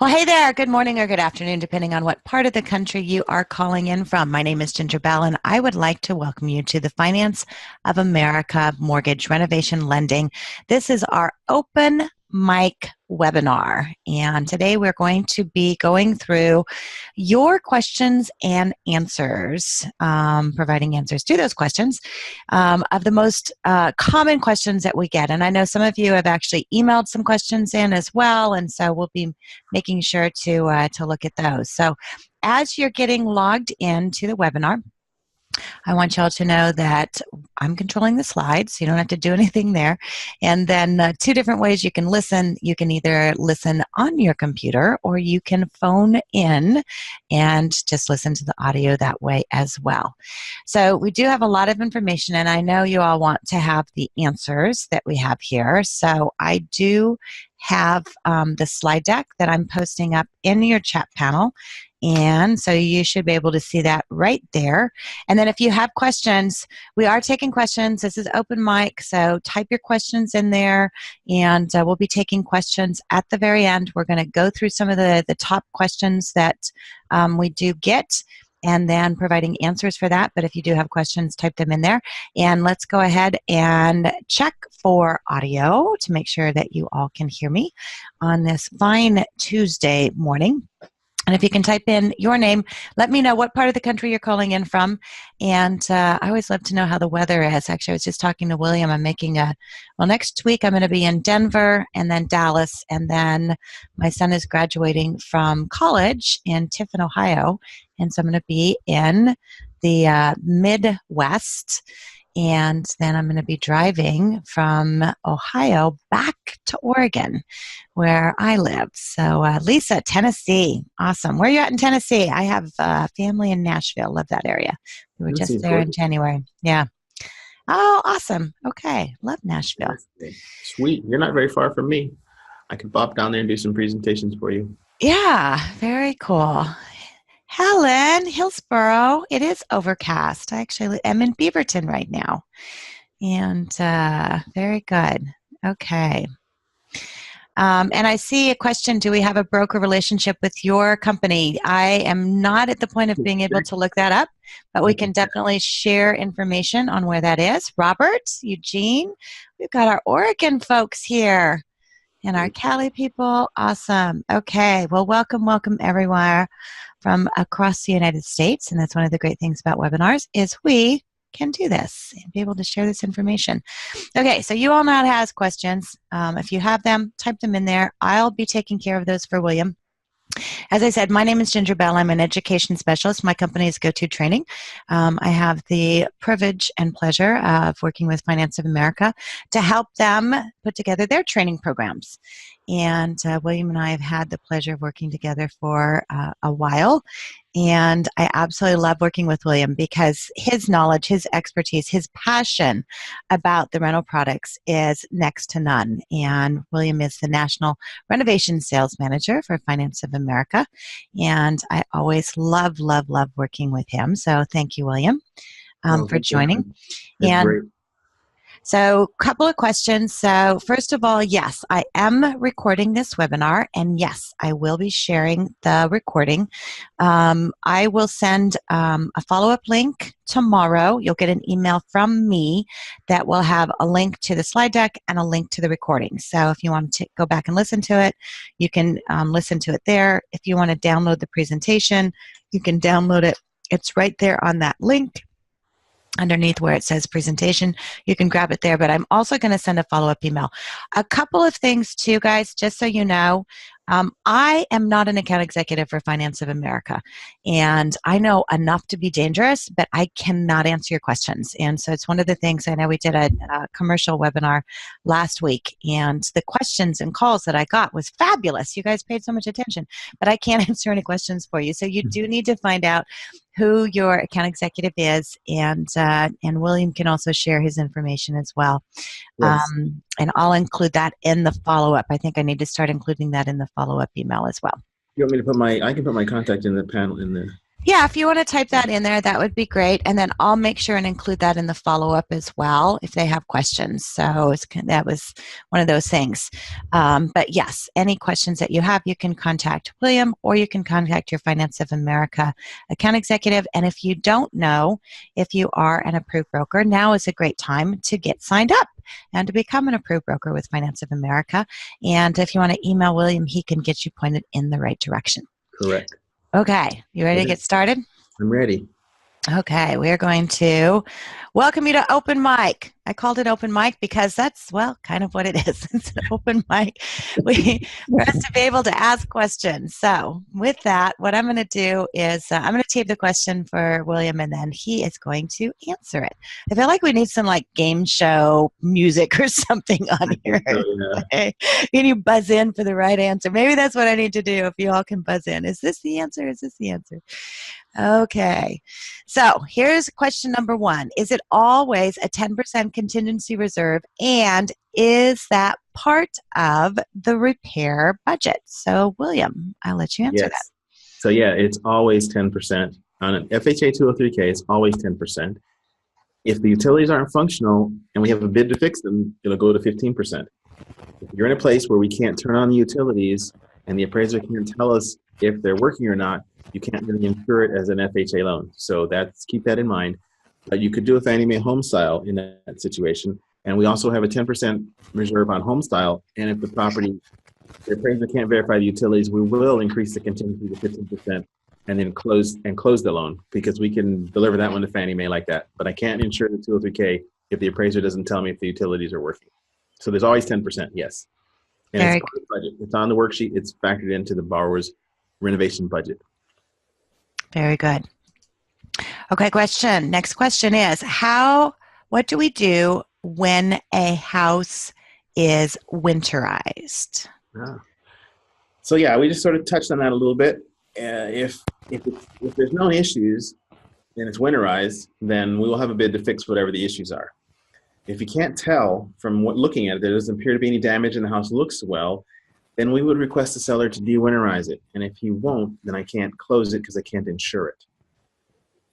Well, hey there. Good morning or good afternoon, depending on what part of the country you are calling in from. My name is Ginger Bell, and I would like to welcome you to the Finance of America Mortgage Renovation Lending. This is our open mic webinar, and today we're going to be going through your questions and answers, providing answers to those questions of the most common questions that we get. And I know some of you have actually emailed some questions in as well, and so we'll be making sure to look at those. So as you're getting logged into the webinar, I want y'all to know that I'm controlling the slides, so you don't have to do anything there. And then two different ways you can listen. You can either listen on your computer or you can phone in and just listen to the audio that way as well. So we do have a lot of information, and I know you all want to have the answers that we have here. So I do have the slide deck that I'm posting up in your chat panel. And so you should be able to see that right there. And then if you have questions, we are taking questions. This is open mic, so type your questions in there, and we'll be taking questions at the very end. We're going to go through some of the top questions that we do get, and then providing answers for that. But if you do have questions, type them in there. And let's go ahead and check for audio to make sure that you all can hear me on this fine Tuesday morning. And if you can type in your name, let me know what part of the country you're calling in from. And I always love to know how the weather is. Actually, I was just talking to William. I'm making next week I'm going to be in Denver and then Dallas. And then my son is graduating from college in Tiffin, Ohio. And so I'm going to be in the Midwest. And then I'm going to be driving from Ohio back to Oregon, where I live. So Lisa, Tennessee. Awesome. Where are you at in Tennessee? I have family in Nashville. Love that area. We were just there in January. Yeah. Oh, awesome. Okay. Love Nashville. Sweet. You're not very far from me. I can pop down there and do some presentations for you. Yeah. Very cool. Helen, Hillsborough, it is overcast. I actually am in Beaverton right now. And very good. Okay. And I see a question, do we have a broker relationship with your company? I am not at the point of being able to look that up, but we can definitely share information on where that is. Robert, Eugene, we've got our Oregon folks here. And our Cali people, awesome. Okay, well, welcome everywhere from across the United States. And that's one of the great things about webinars is we can do this and be able to share this information. Okay, so you all know how to ask questions. If you have them, type them in there. I'll be taking care of those for William. As I said, my name is Ginger Bell. I'm an education specialist. My company is Go-To Training. I have the privilege and pleasure of working with Finance of America to help them put together their training programs. And William and I have had the pleasure of working together for a while. And I absolutely love working with William because his knowledge, his expertise, his passion about the rental products is next to none. And William is the National Renovation Sales Manager for Finance of America. And I always love working with him. So thank you, William, for joining. Great. So a couple of questions. So first of all, yes, I am recording this webinar, and yes, I will be sharing the recording. I will send a follow-up link tomorrow. You'll get an email from me that will have a link to the slide deck and a link to the recording. So if you want to go back and listen to it, you can listen to it there. If you want to download the presentation, you can download it. It's right there on that link. Underneath where it says presentation, you can grab it there, but I'm also going to send a follow-up email. A couple of things too, guys, just so you know, I am not an account executive for Finance of America, and I know enough to be dangerous, but I cannot answer your questions. And so it's one of the things, I know we did a commercial webinar last week, and the questions and calls that I got was fabulous. You guys paid so much attention, but I can't answer any questions for you. So you do need to find out who your account executive is, and William can also share his information as well. Yes. And I'll include that in the follow-up. I think I need to start including that in the follow-up email as well. You want me to put I can put my contact in the panel in the Yeah, if you want to type that in there, that would be great. And then I'll make sure and include that in the follow up as well if they have questions. So that was one of those things. But yes, any questions that you have, you can contact William or you can contact your Finance of America account executive. And if you don't know if you are an approved broker, now is a great time to get signed up and to become an approved broker with Finance of America. And if you want to email William, he can get you pointed in the right direction. Correct. Okay, you ready to get started? I'm ready. Okay, we're going to welcome you to Open Mic. I called it Open Mic because that's, well, kind of what it is. It's an open mic for us to be able to ask questions. So with that, what I'm going to do is I'm going to tape the question for William, and then he is going to answer it. I feel like we need some like game show music or something on here. Yeah. Can you buzz in for the right answer? Maybe that's what I need to do if you all can buzz in. Is this the answer? Is this the answer? Okay. So here's question number one. Is it always a 10% contingency reserve? And is that part of the repair budget? So, William, I'll let you answer that. So, yeah, it's always 10%. On an FHA 203K, it's always 10%. If the utilities aren't functional and we have a bid to fix them, it'll go to 15%. If you're in a place where we can't turn on the utilities and the appraiser can't tell us if they're working or not, you can't really insure it as an FHA loan. So keep that in mind. But you could do a Fannie Mae Homestype in that situation. And we also have a 10% reserve on Homestype. And if the appraiser can't verify the utilities, we will increase the contingency to 15% and then close the loan, because we can deliver that one to Fannie Mae like that. But I can't insure the 203K if the appraiser doesn't tell me if the utilities are working. So there's always 10%, yes. And it's on the budget. It's on the worksheet. It's factored into the borrower's renovation budget. Very good. Okay, next question is what do we do when a house is winterized? So yeah, we just sort of touched on that a little bit. If there's no issues and it's winterized, then we will have a bid to fix whatever the issues are. If you can't tell from looking at it, there doesn't appear to be any damage and the house looks well, then we would request the seller to de-winterize it. And if he won't, then I can't close it because I can't insure it.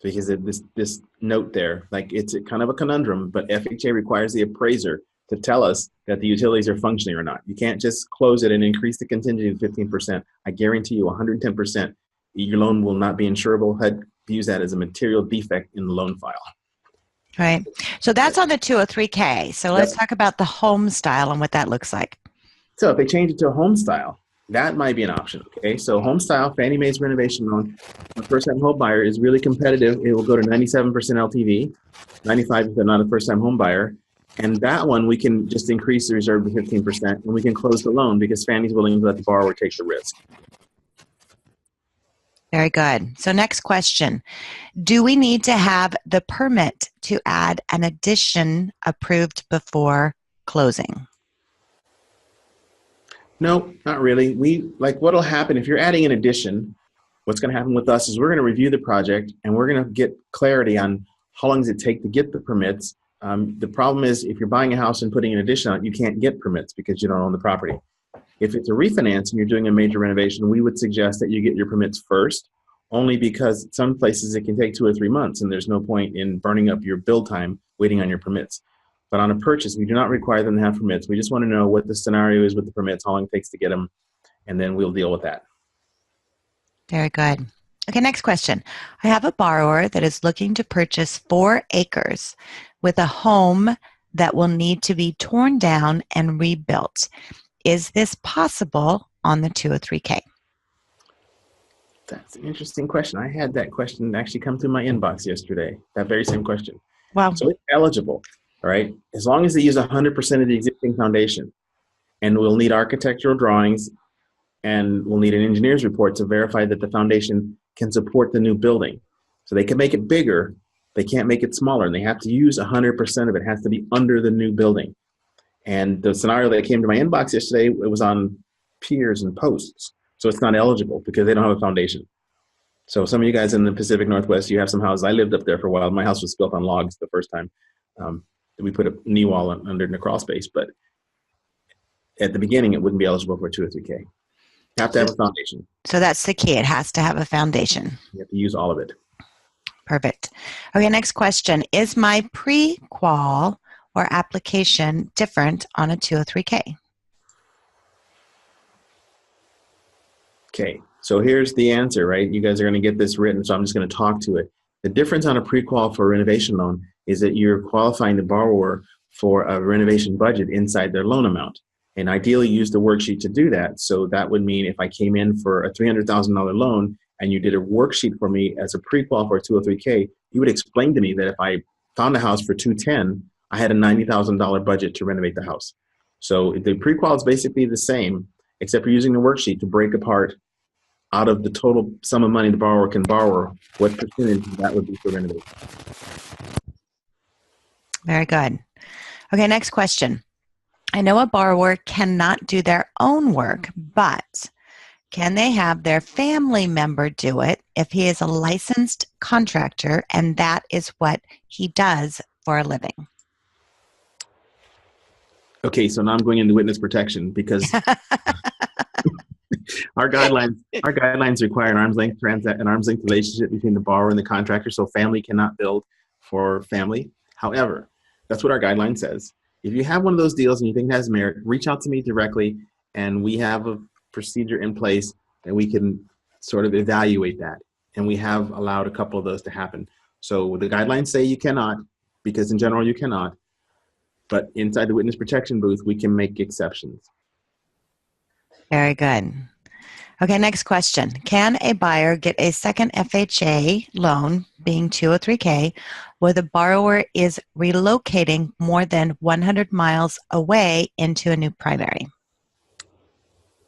Because this note there, like, it's kind of a conundrum, but FHA requires the appraiser to tell us that the utilities are functioning or not. You can't just close it and increase the contingency to 15%. I guarantee you 110%, your loan will not be insurable. HUD views that as a material defect in the loan file. Right. So that's on the 203K. So let's talk about the Homestype and what that looks like. So if they change it to a Homestype, that might be an option. Okay, so Homestype, Fannie Mae's renovation loan, a first-time home buyer is really competitive. It will go to 97% LTV, 95% if they're not a first-time home buyer. And that one, we can just increase the reserve to 15%, and we can close the loan because Fannie's willing to let the borrower take the risk. Very good. So next question. Do we need to have the permit to add an addition approved before closing? No, not really. What'll happen if you're adding an addition, what's going to happen with us is we're going to review the project and we're going to get clarity on how long does it take to get the permits. The problem is if you're buying a house and putting an addition on it, you can't get permits because you don't own the property. If it's a refinance and you're doing a major renovation, we would suggest that you get your permits first, only because some places it can take 2 or 3 months and there's no point in burning up your build time waiting on your permits. But on a purchase, we do not require them to have permits. We just want to know what the scenario is with the permits, how long it takes to get them, and then we'll deal with that. Very good. Okay, next question. I have a borrower that is looking to purchase 4 acres with a home that will need to be torn down and rebuilt. Is this possible on the 203K? That's an interesting question. I had that question actually come through my inbox yesterday, that very same question. Wow. So it's eligible, all right? As long as they use 100% of the existing foundation, and we'll need architectural drawings and we'll need an engineer's report to verify that the foundation can support the new building. So they can make it bigger, they can't make it smaller, and they have to use 100% of it. It has to be under the new building. And the scenario that came to my inbox yesterday, it was on piers and posts. So it's not eligible because they don't have a foundation. So some of you guys in the Pacific Northwest, you have some houses. I lived up there for a while. My house was built on logs the first time. We put a knee wall under the crawl space, but at the beginning, it wouldn't be eligible for 203K. You have to have a foundation. So that's the key. It has to have a foundation. You have to use all of it. Perfect. Okay, next question. Is my pre-qual or application different on a 203K? Okay, so here's the answer, right? You guys are going to get this written, so I'm just going to talk to it. The difference on a pre-qual for a renovation loan is that you're qualifying the borrower for a renovation budget inside their loan amount. And ideally use the worksheet to do that. So that would mean if I came in for a $300,000 loan and you did a worksheet for me as a pre-qual for a 203K, you would explain to me that if I found a house for $210,000, I had a $90,000 budget to renovate the house. So the pre-qual is basically the same, except for using the worksheet to break apart out of the total sum of money the borrower can borrow, what percentage that would be for renovation. Very good. Okay, next question. I know a borrower cannot do their own work, but can they have their family member do it if he is a licensed contractor and that is what he does for a living? Okay, so now I'm going into witness protection because our guidelines require an arm's length relationship between the borrower and the contractor, so family cannot build for family. However, that's what our guideline says. If you have one of those deals and you think it has merit, reach out to me directly, and we have a procedure in place that we can sort of evaluate that. And we have allowed a couple of those to happen. So the guidelines say you cannot, because in general you cannot, but inside the witness protection booth, we can make exceptions. Very good. Okay, next question. Can a buyer get a second FHA loan, being 203K, where the borrower is relocating more than 100 miles away into a new primary?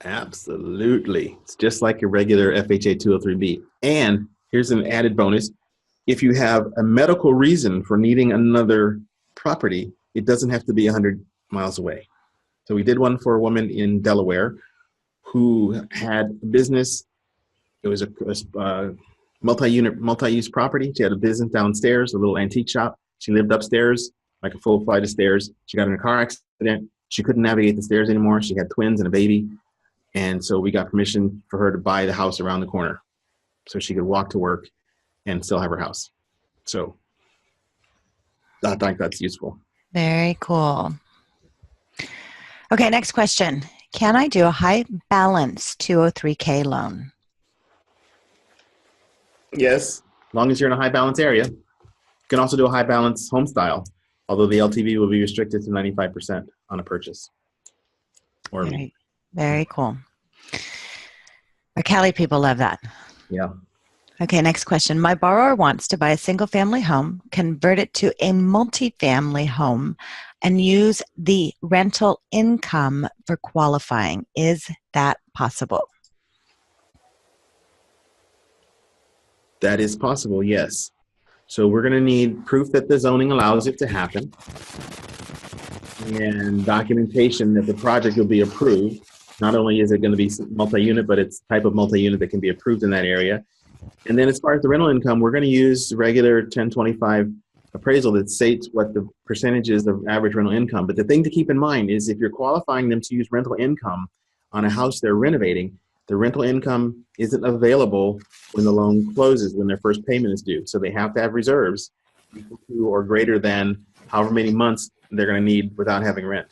Absolutely. It's just like a regular FHA 203B. And here's an added bonus. If you have a medical reason for needing another property, it doesn't have to be 100 miles away. So we did one for a woman in Delaware who had a business. It was a multi-use property. She had a business downstairs, a little antique shop. She lived upstairs, like a full flight of stairs. She got in a car accident. She couldn't navigate the stairs anymore. She had twins and a baby. And so we got permission for her to buy the house around the corner so she could walk to work and still have her house. So I think that's useful. Very cool. Okay, next question. Can I do a high balance 203K loan? Yes, as long as you're in a high balance area. You can also do a high balance home style, although the LTV will be restricted to 95% on a purchase. Very cool. Our Cali people love that. Yeah. Okay, next question. My borrower wants to buy a single-family home, convert it to a multifamily home, and use the rental income for qualifying. Is that possible? That is possible, yes. So we're going to need proof that the zoning allows it to happen and documentation that the project will be approved. Not only is it going to be multi-unit, but it's type of multi-unit that can be approved in that area. And then as far as the rental income, we're going to use regular 1025 appraisal that states what the percentage is of average rental income. But the thing to keep in mind is if you're qualifying them to use rental income on a house they're renovating, the rental income isn't available when the loan closes, when their first payment is due. So they have to have reserves equal to or greater than however many months they're going to need without having rent.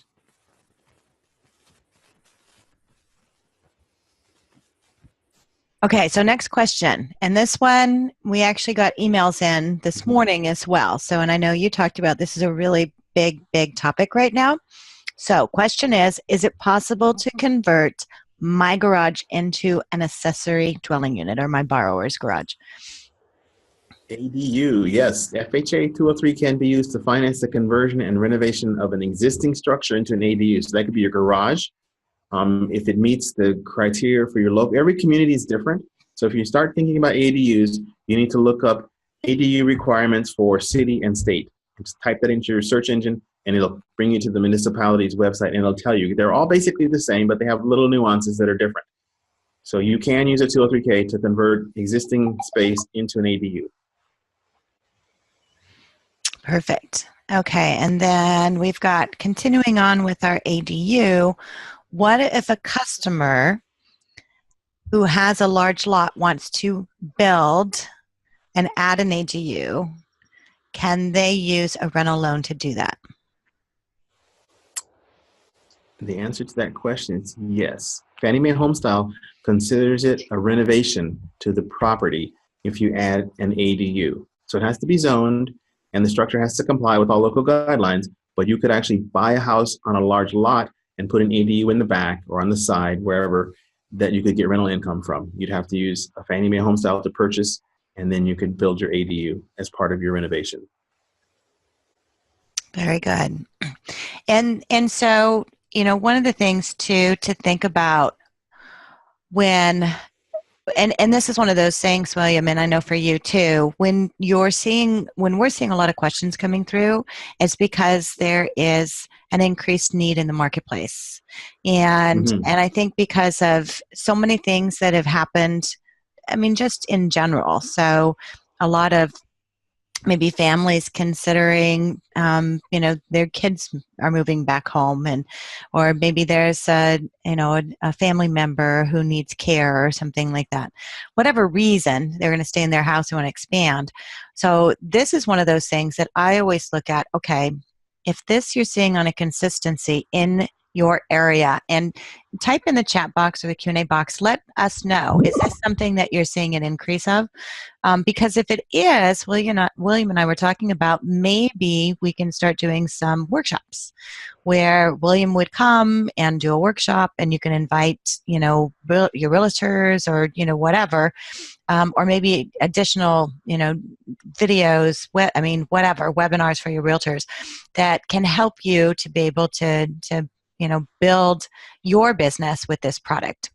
Okay, so next question. And this one, we actually got emails in this morning as well. So, and I know you talked about this is a really big topic right now. So question is it possible to convert my garage into an accessory dwelling unit, or my borrower's garage? ADU, yes. FHA 203 can be used to finance the conversion and renovation of an existing structure into an ADU. So that could be your garage. If it meets the criteria for your local, every community is different. So if you start thinking about ADUs, you need to look up ADU requirements for city and state. Just type that into your search engine and it'll bring you to the municipality's website and it'll tell you. They're all basically the same, but they have little nuances that are different. So you can use a 203K to convert existing space into an ADU. Perfect. Okay, and then we've got, continuing on with our ADU, what if a customer who has a large lot wants to build and add an ADU, can they use a rental loan to do that? The answer to that question is yes. Fannie Mae Homestyle considers it a renovation to the property if you add an ADU. So it has to be zoned and the structure has to comply with all local guidelines, but you could actually buy a house on a large lot and put an ADU in the back or on the side, wherever, that you could get rental income from. You'd have to use a Fannie Mae Homestyle to purchase, and then you could build your ADU as part of your renovation. Very good. And so, one of the things too to think about when and this is one of those things, William, and I know for you too, when we're seeing a lot of questions coming through, it's because there is an increased need in the marketplace. And Mm-hmm. I think because of so many things that have happened, I mean, just in general. So a lot of maybe families considering, their kids are moving back home, or maybe there's a family member who needs care or something like that. Whatever reason, they're going to stay in their house and want to expand. So this is one of those things that I always look at. Okay, if this you're seeing on a consistency in your area, and type in the chat box or the Q&A box, let us know, is this something that you're seeing an increase of? Because if it is, William and I were talking about, maybe we can start doing some workshops where William would come and do a workshop, and you can invite, your realtors or, whatever, or maybe additional, videos, whatever, webinars for your realtors that can help you to be able to build your business with this product.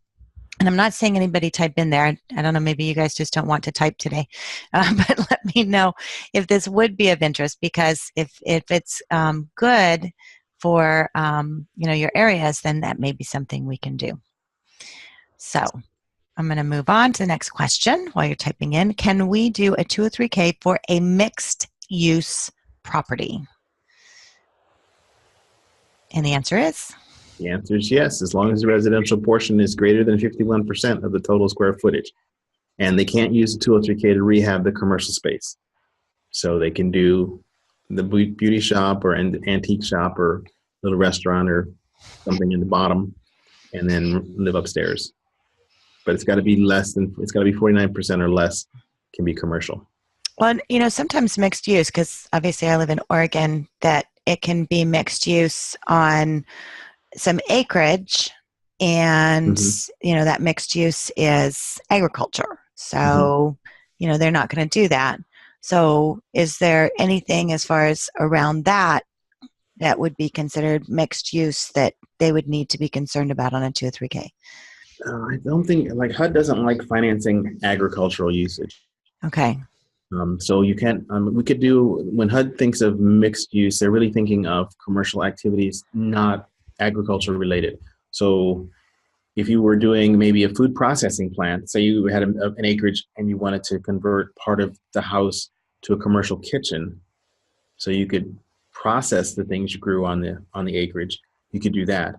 And I'm not saying anybody type in there. I don't know, maybe you guys just don't want to type today. But let me know if this would be of interest, because if it's good for your areas, then that may be something we can do. So I'm going to move on to the next question while you're typing in. Can we do a 203K for a mixed use property? And the answer is? The answer is yes, as long as the residential portion is greater than 51% of the total square footage. And they can't use the 203K to rehab the commercial space. So they can do the beauty shop or an antique shop or little restaurant or something in the bottom and then live upstairs. But it's got to be 49% or less can be commercial. Well, sometimes mixed use, because obviously I live in Oregon, that it can be mixed use on some acreage, and that mixed use is agriculture. So, they're not going to do that. So is there anything as far as around that would be considered mixed use that they would need to be concerned about on a 203K? I don't think, HUD doesn't like financing agricultural usage. Okay. So you can't, we could do, when HUD thinks of mixed use, they're really thinking of commercial activities, not agriculture related. So if you were doing maybe a food processing plant, say you had an acreage and you wanted to convert part of the house to a commercial kitchen, so you could process the things you grew on the acreage, you could do that.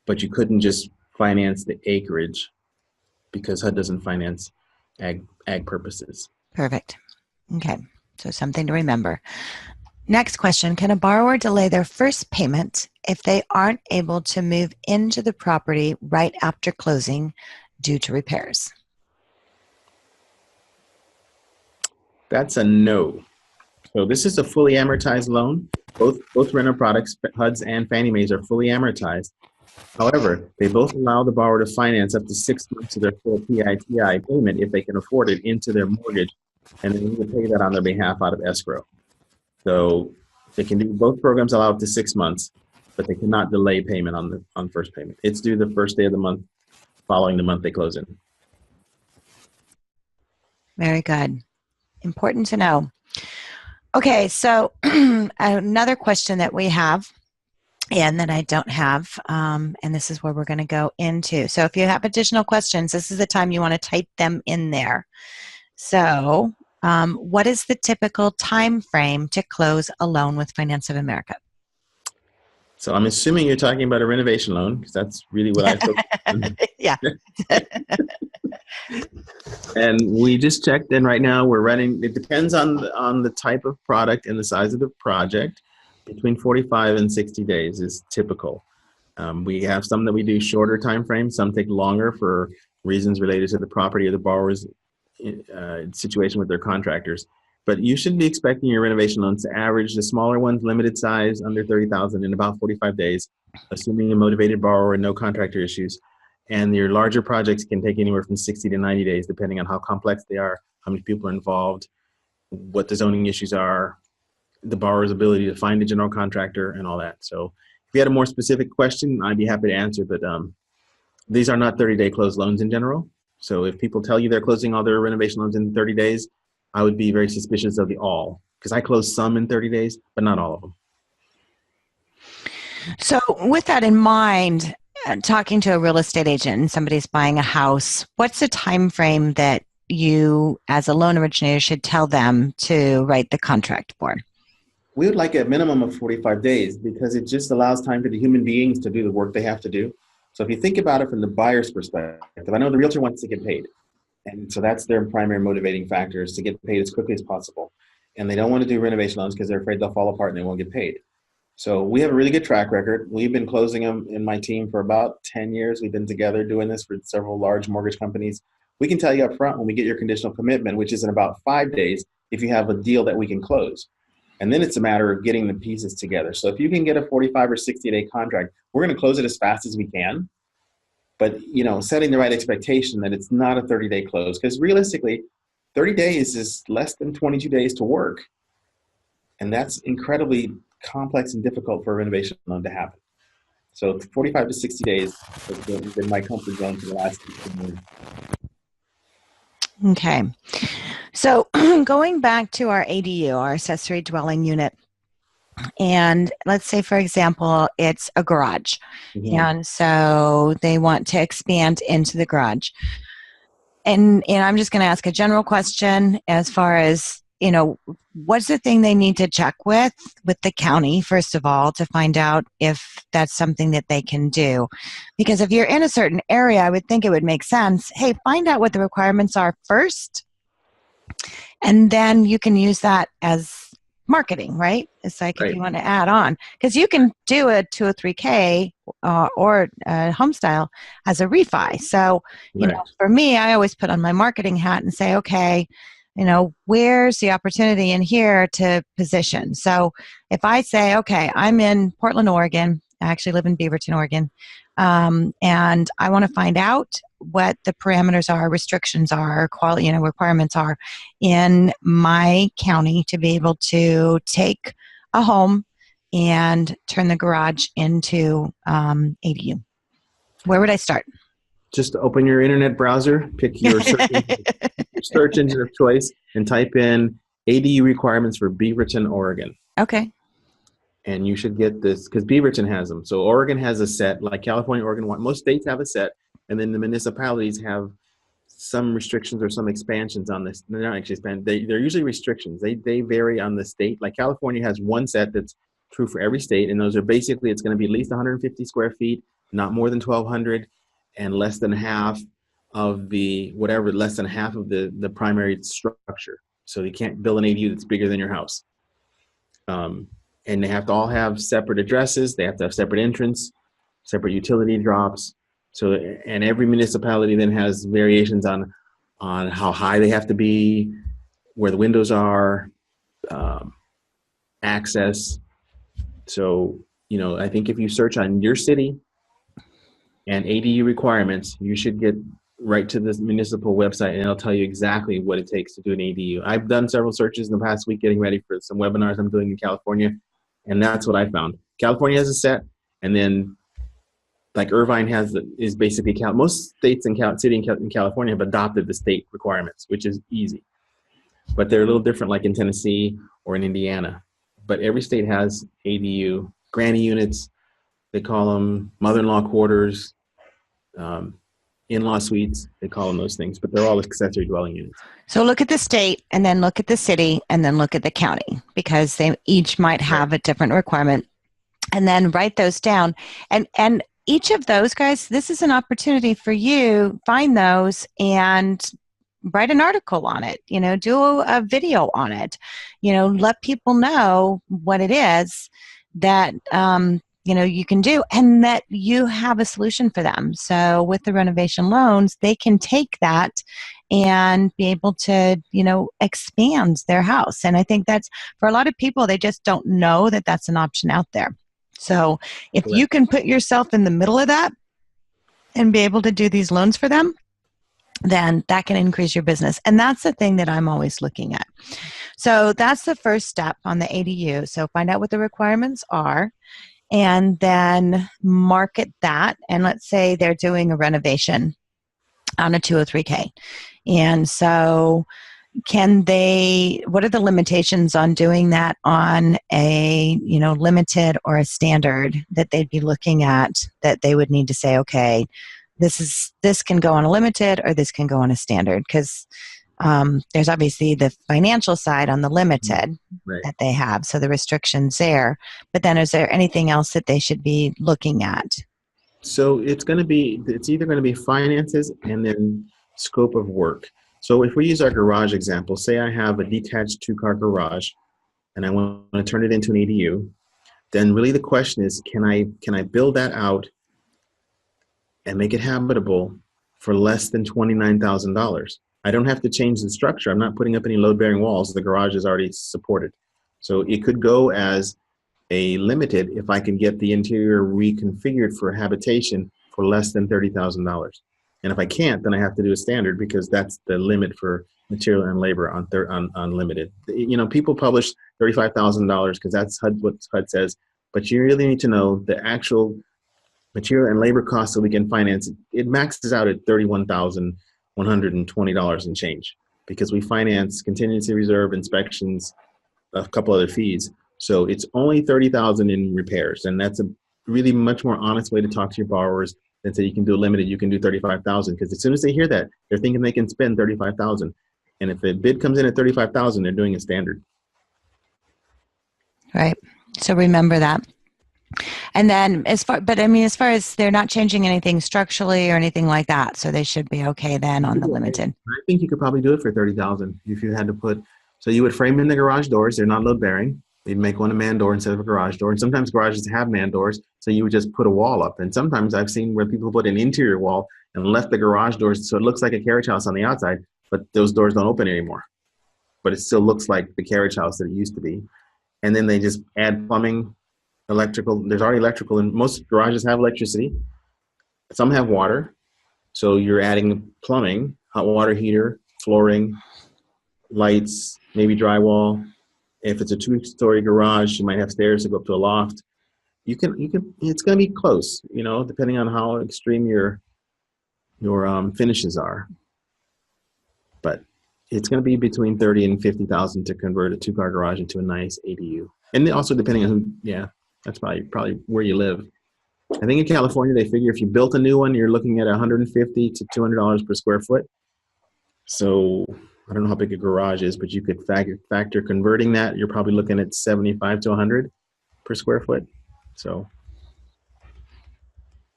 But you couldn't just finance the acreage because HUD doesn't finance ag purposes. Perfect. Okay, so something to remember. Next question, can a borrower delay their first payment if they aren't able to move into the property right after closing due to repairs? That's a no. So this is a fully amortized loan. Both renter products, HUDs and Fannie Mae's, are fully amortized. However, they both allow the borrower to finance up to 6 months of their full PITI payment if they can afford it into their mortgage, and then we will pay that on their behalf out of escrow. So they can do, both programs allow up to 6 months, but they cannot delay payment on first payment. It's due the first day of the month following the month they close in. Very good. Important to know. Okay, so another question that we have, and that I don't have, and this is where we're going to go into. So if you have additional questions, this is the time you want to type them in there. So what is the typical time frame to close a loan with Finance of America? So I'm assuming you're talking about a renovation loan because that's really what I focus on. Yeah. And we just checked, and right now we're running. It depends on the type of product and the size of the project. Between 45 and 60 days is typical. We have some that we do shorter time frames. Some take longer for reasons related to the property or the borrower's situation with their contractors. But you should be expecting your renovation loans to average the smaller ones, limited size, under 30,000, in about 45 days, assuming a motivated borrower and no contractor issues. And your larger projects can take anywhere from 60 to 90 days, depending on how complex they are, how many people are involved, what the zoning issues are, the borrower's ability to find a general contractor, and all that. So if you had a more specific question, I'd be happy to answer, but these are not 30-day closed loans in general. So if people tell you they're closing all their renovation loans in 30 days, I would be very suspicious of the all, because I close some in 30 days, but not all of them. So with that in mind, talking to a real estate agent and somebody's buying a house, what's the time frame that you, as a loan originator, should tell them to write the contract for? We would like a minimum of 45 days because it just allows time for the human beings to do the work they have to do. So if you think about it from the buyer's perspective, I know the realtor wants to get paid. And so that's their primary motivating factor, is to get paid as quickly as possible. And they don't want to do renovation loans because they're afraid they'll fall apart and they won't get paid. So we have a really good track record. We've been closing them in my team for about 10 years. We've been together doing this for several large mortgage companies. We can tell you up front when we get your conditional commitment, which is in about 5 days, if you have a deal that we can close. And then it's a matter of getting the pieces together. So if you can get a 45 or 60-day contract, we're going to close it as fast as we can. But, setting the right expectation that it's not a 30-day close, because realistically, 30 days is less than 22 days to work. And that's incredibly complex and difficult for a renovation loan to happen. So 45 to 60 days has been my comfort zone for the last 15 years. Okay. So going back to our ADU, our accessory dwelling unit, and let's say, for example, it's a garage. Mm-hmm. And so they want to expand into the garage. And I'm just going to ask a general question as far as, what's the thing they need to check with the county, first of all, to find out if that's something that they can do? Because if you're in a certain area, I would think it would make sense. Hey, find out what the requirements are first, and then you can use that as marketing, right? It's like, right, if you want to add on, because you can do a 203K or a Homestyle as a refi. So, right, for me, I always put on my marketing hat and say, okay, where's the opportunity in here to position? So if I say, okay, I'm in Portland, Oregon, I actually live in Beaverton, Oregon, and I want to find out what the parameters are, restrictions are, quality, requirements are in my county to be able to take a home and turn the garage into ADU. Where would I start? Just open your internet browser, pick your search engine of choice, and type in ADU requirements for Beaverton, Oregon. Okay. And you should get this because Beaverton has them. So Oregon has a set, like California, Oregon, most states have a set, and then the municipalities have some restrictions or some expansions on this. They're not actually expanded. They're usually restrictions. They vary on the state. Like California has one set that's true for every state, and those are basically, it's going to be at least 150 square feet, not more than 1,200, and less than half of the primary structure. So you can't build an ADU that's bigger than your house. And they have to all have separate addresses. They have to have separate entrance, separate utility drops. So, and every municipality then has variations on how high they have to be, where the windows are, access. So, I think if you search on your city and ADU requirements, you should get right to this municipal website, and it'll tell you exactly what it takes to do an ADU. I've done several searches in the past week getting ready for some webinars I'm doing in California, and that's what I found. California has a set, and then like Irvine is basically most states in California have adopted the state requirements, which is easy, but they're a little different, like in Tennessee or in Indiana. But every state has ADU, granny units, they call them mother-in-law quarters, in-law suites, they call them those things, but they're all accessory dwelling units. So look at the state, and then look at the city, and then look at the county, because they each might have a different requirement. and then write those down. And each of those, guys, this is an opportunity for you. Find those and write an article on it, do a video on it, let people know what it is that you can do, and that you have a solution for them. So with the renovation loans, they can take that and be able to expand their house. And I think that's, for a lot of people, they just don't know that that's an option out there. So if you can put yourself in the middle of that and be able to do these loans for them, then that can increase your business. And that's the thing that I'm always looking at. So that's the first step on the ADU. So find out what the requirements are and then market that. And let's say they're doing a renovation on a 203K. And so what are the limitations on doing that on a, limited or a standard that they'd be looking at, that they would need to say, okay, this can go on a limited or this can go on a standard? Because there's obviously the financial side on the limited that they have, so the restrictions there. But then is there anything else that they should be looking at? So it's either going to be finances and then scope of work. So if we use our garage example, say I have a detached 2-car garage and I want to turn it into an ADU, then really the question is, can I build that out and make it habitable for less than $29,000? I don't have to change the structure. I'm not putting up any load-bearing walls. The garage is already supported. So it could go as a limited if I can get the interior reconfigured for habitation for less than $30,000. And if I can't, then I have to do a standard, because that's the limit for material and labor on limited. People publish $35,000 because that's what HUD says, but you really need to know the actual material and labor costs that we can finance. It maxes out at $31,120 and change, because we finance contingency reserve, inspections, a couple other fees. So it's only $30,000 in repairs, and that's a really much more honest way to talk to your borrowers than say you can do a limited, you can do $35,000. Because as soon as they hear that, they're thinking they can spend $35,000, and if the bid comes in at $35,000, they're doing a standard. Right. So remember that. And then as far as they're not changing anything structurally or anything like that, so they should be okay then on the limited. I think you could probably do it for $30,000 if you had to put. So you would frame in the garage doors. They're not load bearing. You'd make one a man door instead of a garage door. And sometimes garages have man doors, so you would just put a wall up. And sometimes I've seen where people put an interior wall and left the garage doors so it looks like a carriage house on the outside, but those doors don't open anymore. But it still looks like the carriage house that it used to be. And then they just add plumbing, electrical. There's already electrical, and most garages have electricity. Some have water. So you're adding plumbing, hot water heater, flooring, lights, maybe drywall. If it's a 2-story garage, you might have stairs to go up to a loft. You can. It's going to be close, depending on how extreme your finishes are. But it's going to be between $30,000 and $50,000 to convert a 2-car garage into a nice ADU. And also depending on who. Yeah, that's probably where you live. I think in California they figure if you built a new one, you're looking at $150 to $200 per square foot. So I don't know how big a garage is, but you could factor converting that. You're probably looking at $75 to $100 per square foot. So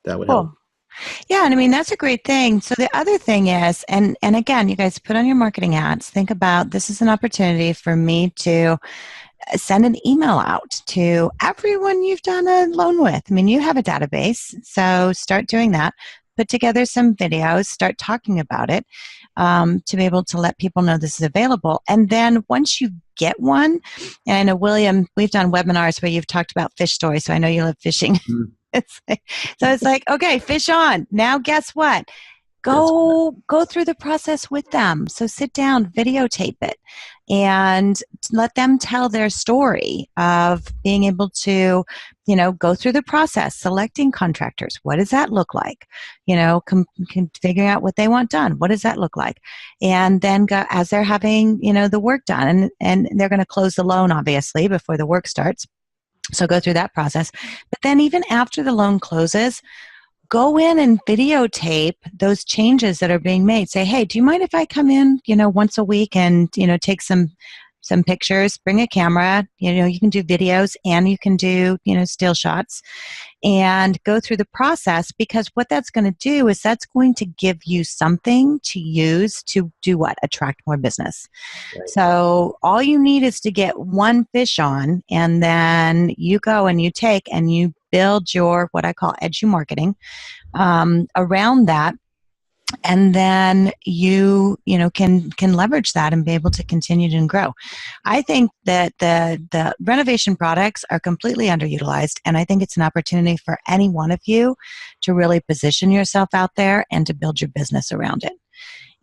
that would help. Yeah, and that's a great thing. So the other thing is, and again, you guys put on your marketing hats, think about, this is an opportunity for me to send an email out to everyone you've done a loan with. You have a database, so start doing that. Put together some videos, start talking about it to be able to let people know this is available. And then once you get one, and I know, William, we've done webinars where you've talked about fish stories, so I know you love fishing. So it's like, okay, fish on. Now guess what? Go through the process with them. So sit down, videotape it, and let them tell their story of being able to, go through the process, selecting contractors. What does that look like? Figuring out what they want done. What does that look like? And then as they're having, the work done, and they're going to close the loan, obviously, before the work starts. So go through that process. But then even after the loan closes, go in and videotape those changes that are being made. Say, hey, do you mind if I come in, once a week and, take some, some pictures, bring a camera, you can do videos and you can do, still shots and go through the process, because what that's going to do is that's going to give you something to use to do what? Attract more business. Right. So all you need is to get one fish on, and then you go and you take and you build your, what I call edu marketing around that. And then you can leverage that and be able to continue to grow. I think that the renovation products are completely underutilized, and I think it's an opportunity for any one of you to really position yourself out there and to build your business around it.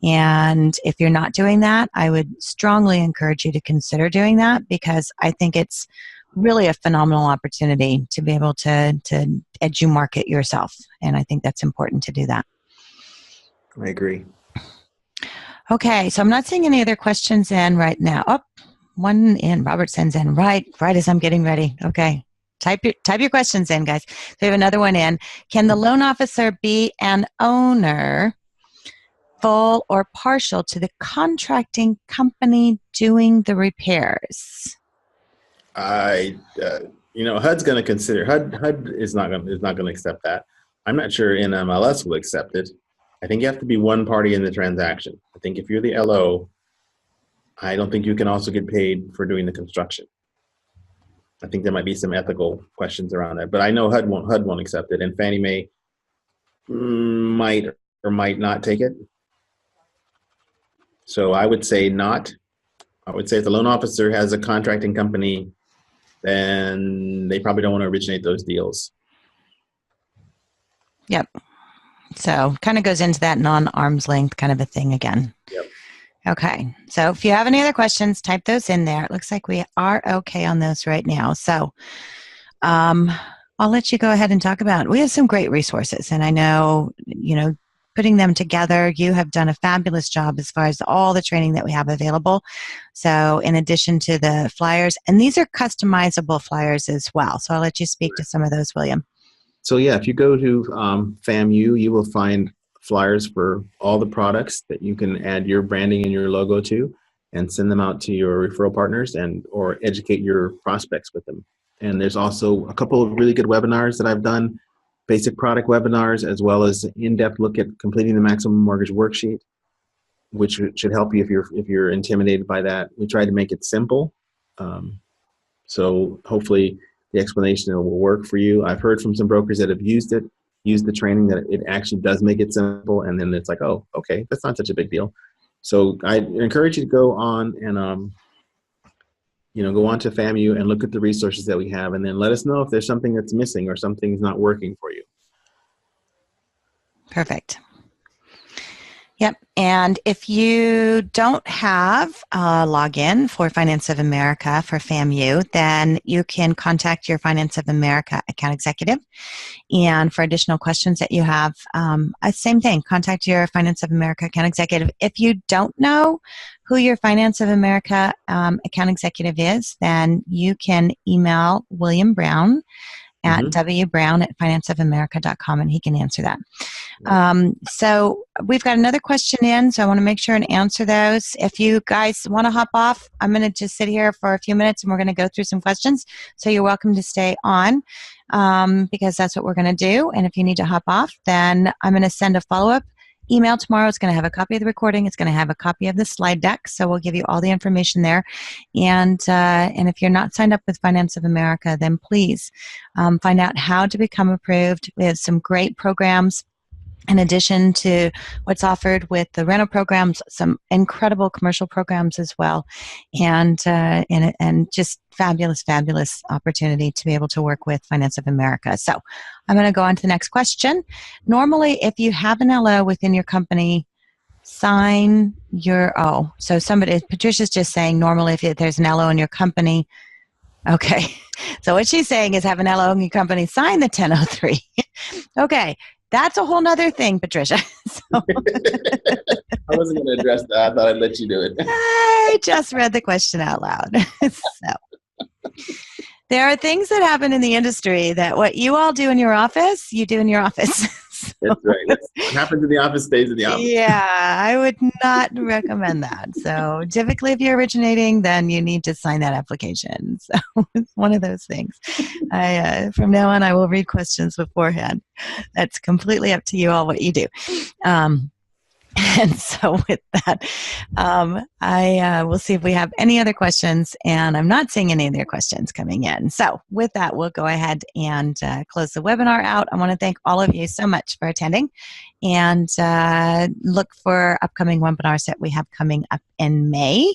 And if you're not doing that, I would strongly encourage you to consider doing that, because I think it's really a phenomenal opportunity to be able to edu market yourself, and I think that's important to do that. I agree. Okay, so I'm not seeing any other questions in right now. Oh, one in. Robert sends in right as I'm getting ready. Okay, type your questions in, guys. So we have another one in. Can the loan officer be an owner, full or partial, to the contracting company doing the repairs? HUD's going to consider. HUD is not going to accept that. I'm not sure NMLS will accept it. I think you have to be one party in the transaction. I think if you're the LO, I don't think you can also get paid for doing the construction. I think there might be some ethical questions around that, but I know HUD won't accept it, and Fannie Mae might or might not take it. So I would say not. I would say if the loan officer has a contracting company, then they probably don't want to originate those deals. Yep. So kind of goes into that non-arm's length kind of a thing again. Yep. Okay. So if you have any other questions, type those in there. It looks like we are okay on those right now. So I'll let you go ahead and talk about it. We have some great resources, and I know, putting them together, you have done a fabulous job as far as all the training that we have available. So in addition to the flyers, and these are customizable flyers as well. So I'll let you speak to some of those, William. So yeah, if you go to FAMU, you will find flyers for all the products that you can add your branding and your logo to, and send them out to your referral partners or educate your prospects with them. And there's also a couple of really good webinars that I've done, basic product webinars, as well as in-depth look at completing the maximum mortgage worksheet, which should help you if you're intimidated by that. We try to make it simple, so hopefully the explanation will work for you. I've heard from some brokers that have used the training, that it actually does make it simple, and then it's like, oh, okay, that's not such a big deal. So I encourage you to go on and go on to FAMU and look at the resources that we have, and then let us know if there's something that's missing or something's not working for you. Perfect. Yep. And if you don't have a login for Finance of America for FAMU, then you can contact your Finance of America account executive. And for additional questions that you have, same thing, contact your Finance of America account executive. If you don't know who your Finance of America account executive is, then you can email William Brown at wbrown@financeofamerica.com, and he can answer that. So we've got another question in, so I want to make sure and answer those. If you guys want to hop off, I'm going to just sit here for a few minutes and we're going to go through some questions. So you're welcome to stay on because that's what we're going to do. And if you need to hop off, then I'm going to send a follow-up email tomorrow. It's going to have a copy of the recording. It's going to have a copy of the slide deck. So we'll give you all the information there. And if you're not signed up with Finance of America, then please find out how to become approved. We have some great programs in addition to what's offered with the rental programs, some incredible commercial programs as well, and just fabulous opportunity to be able to work with Finance of America. So I'm going to go on to the next question. Normally, if you have an LO within your company, sign your, Patricia's just saying normally if there's an LO in your company, okay. So what she's saying is have an LO in your company, sign the 1003. Okay. That's a whole nother thing, Patricia. So. I wasn't going to address that. I thought I'd let you do it. I just read the question out loud. So there are things that happen in the industry that what you all do in your office, you do in your office. That's right. What happens in the office stays in the office. Yeah, I would not recommend that. So typically if you're originating, then you need to sign that application. So it's one of those things. From now on, I will read questions beforehand. That's completely up to you all what you do. And so with that, I will see if we have any other questions, and I'm not seeing any other questions coming in. So with that, we'll go ahead and close the webinar out. I want to thank all of you so much for attending, and look for upcoming webinars that we have coming up in May.